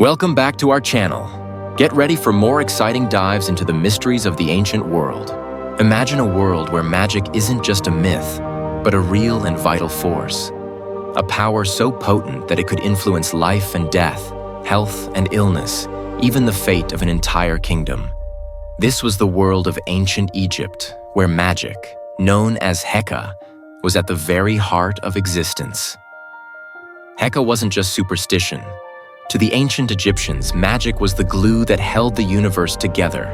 Welcome back to our channel. Get ready for more exciting dives into the mysteries of the ancient world. Imagine a world where magic isn't just a myth, but a real and vital force. A power so potent that it could influence life and death, health and illness, even the fate of an entire kingdom. This was the world of ancient Egypt, where magic, known as Heka, was at the very heart of existence. Heka wasn't just superstition. To the ancient Egyptians, magic was the glue that held the universe together.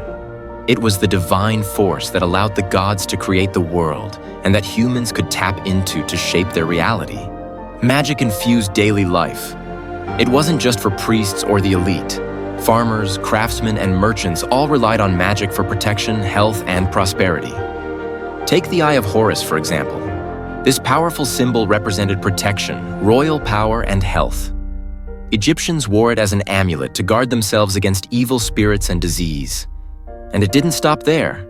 It was the divine force that allowed the gods to create the world and that humans could tap into to shape their reality. Magic infused daily life. It wasn't just for priests or the elite. Farmers, craftsmen, and merchants all relied on magic for protection, health, and prosperity. Take the Eye of Horus, for example. This powerful symbol represented protection, royal power, and health. Egyptians wore it as an amulet to guard themselves against evil spirits and disease. And it didn't stop there.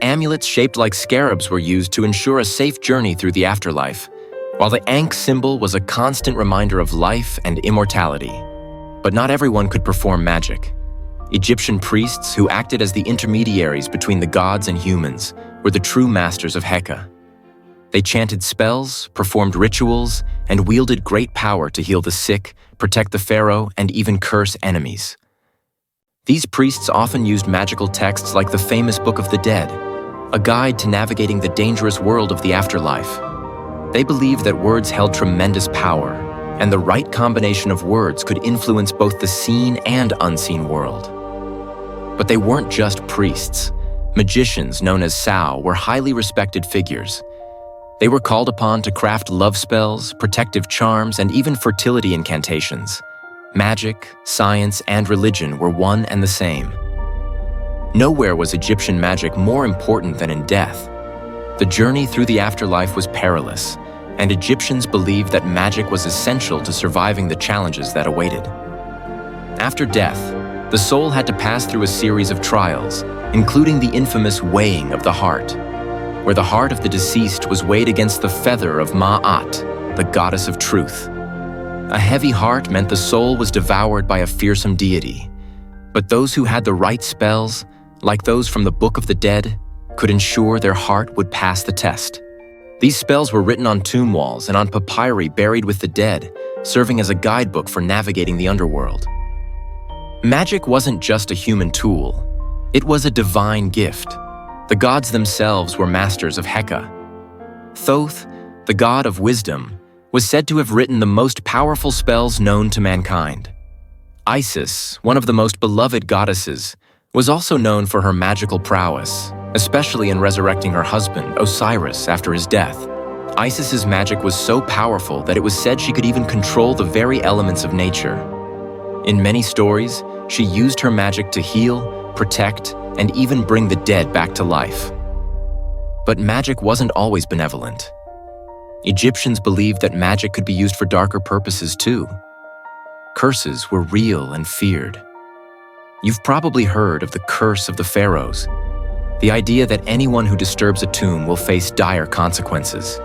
Amulets shaped like scarabs were used to ensure a safe journey through the afterlife, while the Ankh symbol was a constant reminder of life and immortality. But not everyone could perform magic. Egyptian priests, who acted as the intermediaries between the gods and humans, were the true masters of Heka. They chanted spells, performed rituals, and wielded great power to heal the sick, protect the pharaoh, and even curse enemies. These priests often used magical texts like the famous Book of the Dead, a guide to navigating the dangerous world of the afterlife. They believed that words held tremendous power, and the right combination of words could influence both the seen and unseen world. But they weren't just priests. Magicians, known as Sao, were highly respected figures. They were called upon to craft love spells, protective charms, and even fertility incantations. Magic, science, and religion were one and the same. Nowhere was Egyptian magic more important than in death. The journey through the afterlife was perilous, and Egyptians believed that magic was essential to surviving the challenges that awaited. After death, the soul had to pass through a series of trials, including the infamous weighing of the heart, where the heart of the deceased was weighed against the feather of Ma'at, the goddess of truth. A heavy heart meant the soul was devoured by a fearsome deity, but those who had the right spells, like those from the Book of the Dead, could ensure their heart would pass the test. These spells were written on tomb walls and on papyri buried with the dead, serving as a guidebook for navigating the underworld. Magic wasn't just a human tool, it was a divine gift. The gods themselves were masters of Heka. Thoth, the god of wisdom, was said to have written the most powerful spells known to mankind. Isis, one of the most beloved goddesses, was also known for her magical prowess, especially in resurrecting her husband, Osiris, after his death. Isis's magic was so powerful that it was said she could even control the very elements of nature. In many stories, she used her magic to heal, protect, and even bring the dead back to life. But magic wasn't always benevolent. Egyptians believed that magic could be used for darker purposes too. Curses were real and feared. You've probably heard of the curse of the pharaohs, the idea that anyone who disturbs a tomb will face dire consequences.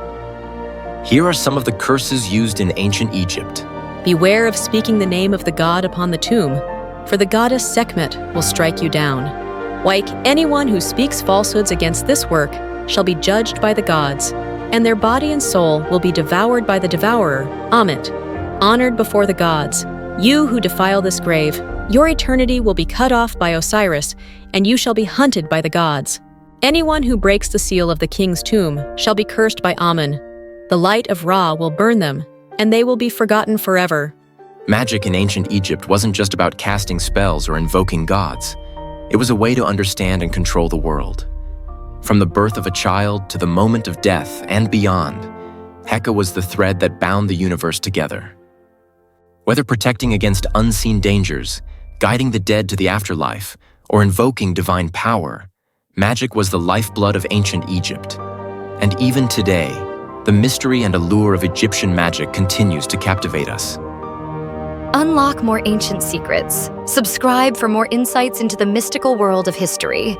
Here are some of the curses used in ancient Egypt. Beware of speaking the name of the god upon the tomb, for the goddess Sekhmet will strike you down. Like anyone who speaks falsehoods against this work shall be judged by the gods, and their body and soul will be devoured by the devourer, Ammit, honored before the gods. You who defile this grave, your eternity will be cut off by Osiris, and you shall be hunted by the gods. Anyone who breaks the seal of the king's tomb shall be cursed by Amun. The light of Ra will burn them, and they will be forgotten forever. Magic in ancient Egypt wasn't just about casting spells or invoking gods. It was a way to understand and control the world. From the birth of a child to the moment of death and beyond, Heka was the thread that bound the universe together. Whether protecting against unseen dangers, guiding the dead to the afterlife, or invoking divine power, magic was the lifeblood of ancient Egypt. And even today, the mystery and allure of Egyptian magic continues to captivate us. Unlock more ancient secrets. Subscribe for more insights into the mystical world of history.